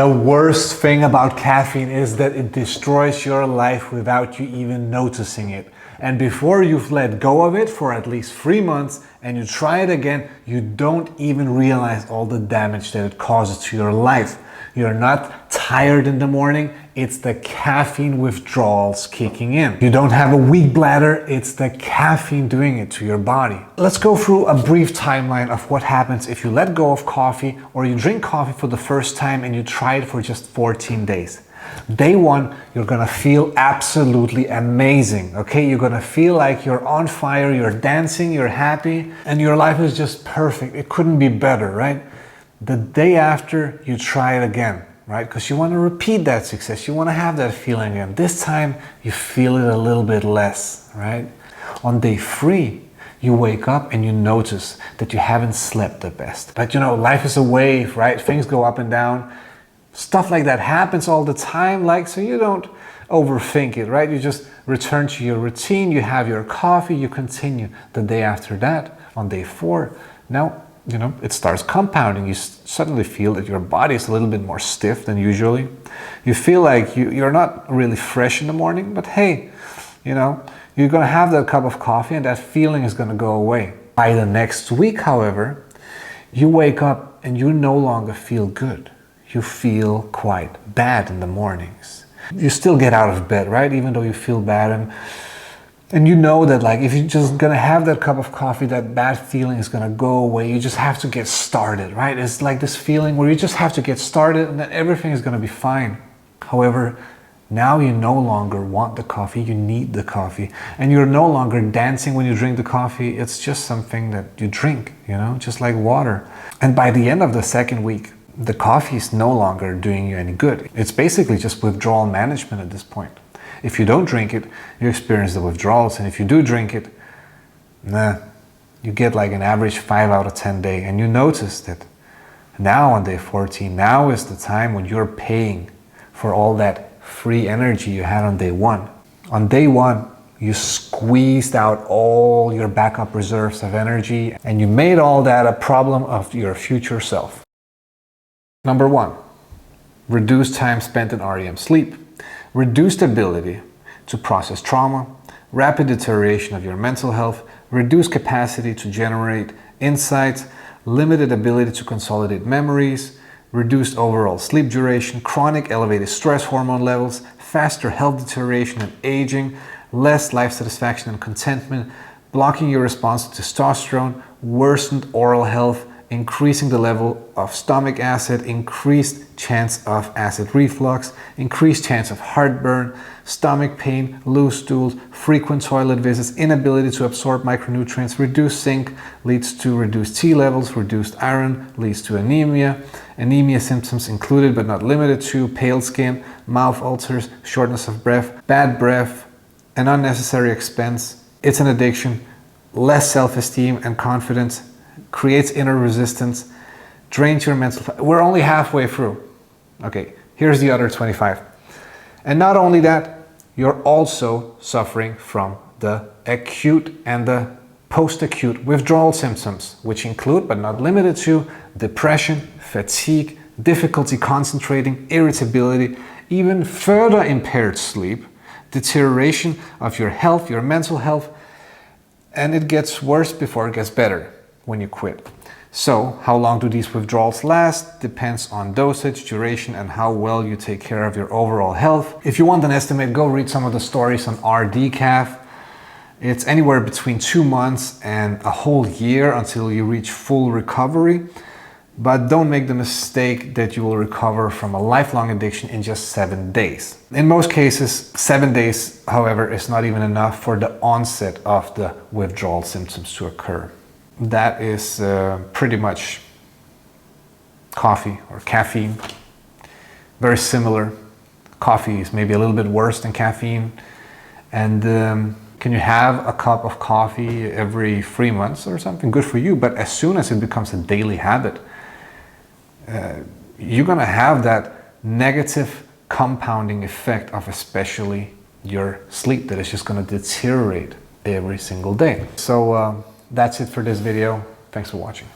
The worst thing about caffeine is that it destroys your life without you even noticing it. And before you've let go of it for at least 3 months and you try it again, you don't even realize all the damage that it causes to your life. You're not tired in the morning, it's the caffeine withdrawals kicking in. You don't have a weak bladder, it's the caffeine doing it to your body. Let's go through a brief timeline of what happens if you let go of coffee or you drink coffee for the first time and you try it for just 14 days. Day 1, you're gonna feel absolutely amazing, okay? You're gonna feel like you're on fire, you're dancing, you're happy, and your life is just perfect. It couldn't be better, right? The day after, you try it again, right? Because you want to repeat that success. You want to have that feeling again. This time, you feel it a little bit less, right? On day 3, you wake up and you notice that you haven't slept the best. But you know, life is a wave, right? Things go up and down. Stuff like that happens all the time, so you don't overthink it, right? You just return to your routine, you have your coffee, you continue. The day after that, on day 4, now, you know, it starts compounding. You suddenly feel that your body is a little bit more stiff than usually. You feel like you're not really fresh in the morning, but hey, you know, you're gonna have that cup of coffee and that feeling is gonna go away. By the next week, however, you wake up and you no longer feel good. You feel quite bad in the mornings. You still get out of bed, right? Even though you feel bad, and you know that if you're just gonna have that cup of coffee, that bad feeling is gonna go away. You just have to get started, right? It's like this feeling where you just have to get started and then everything is gonna be fine. However, now you no longer want the coffee, you need the coffee. And you're no longer dancing when you drink the coffee. It's just something that you drink, you know, just like water. And by the end of the 2nd week, the coffee is no longer doing you any good. It's basically just withdrawal management at this point. If you don't drink it, you experience the withdrawals, and if you do drink it, you get like an average 5 out of 10 day, and you notice that now on day 14, now is the time when you're paying for all that free energy you had on day 1. On day 1, you squeezed out all your backup reserves of energy, and you made all that a problem of your future self. Number 1, reduced time spent in REM sleep. Reduced ability to process trauma, rapid deterioration of your mental health, reduced capacity to generate insights, limited ability to consolidate memories, reduced overall sleep duration, chronic elevated stress hormone levels, faster health deterioration and aging, less life satisfaction and contentment, blocking your response to testosterone, worsened oral health, increasing the level of stomach acid, increased chance of acid reflux, increased chance of heartburn, stomach pain, loose stools, frequent toilet visits, inability to absorb micronutrients, reduced zinc leads to reduced T levels, reduced iron leads to anemia. Anemia symptoms included but not limited to pale skin, mouth ulcers, shortness of breath, bad breath, an unnecessary expense. It's an addiction, less self-esteem and confidence, creates inner resistance, drains your mental. We're only halfway through. Okay, here's the other 25. And not only that, you're also suffering from the acute and the post-acute withdrawal symptoms, which include but not limited to depression, fatigue, difficulty concentrating, irritability, even further impaired sleep, deterioration of your health, your mental health, and it gets worse before it gets better when you quit. So, how long do these withdrawals last? Depends on dosage, duration, and how well you take care of your overall health. If you want an estimate, go read some of the stories on RDCAF. It's anywhere between 2 months and a whole year until you reach full recovery. But don't make the mistake that you will recover from a lifelong addiction in just 7 days. In most cases, 7 days, however, is not even enough for the onset of the withdrawal symptoms to occur. That is pretty much coffee or caffeine. Very similar. Coffee is maybe a little bit worse than caffeine. And can you have a cup of coffee every 3 months or something? Good for you. But as soon as it becomes a daily habit, you're going to have that negative compounding effect of especially your sleep that is just going to deteriorate every single day. So that's it for this video. Thanks for watching.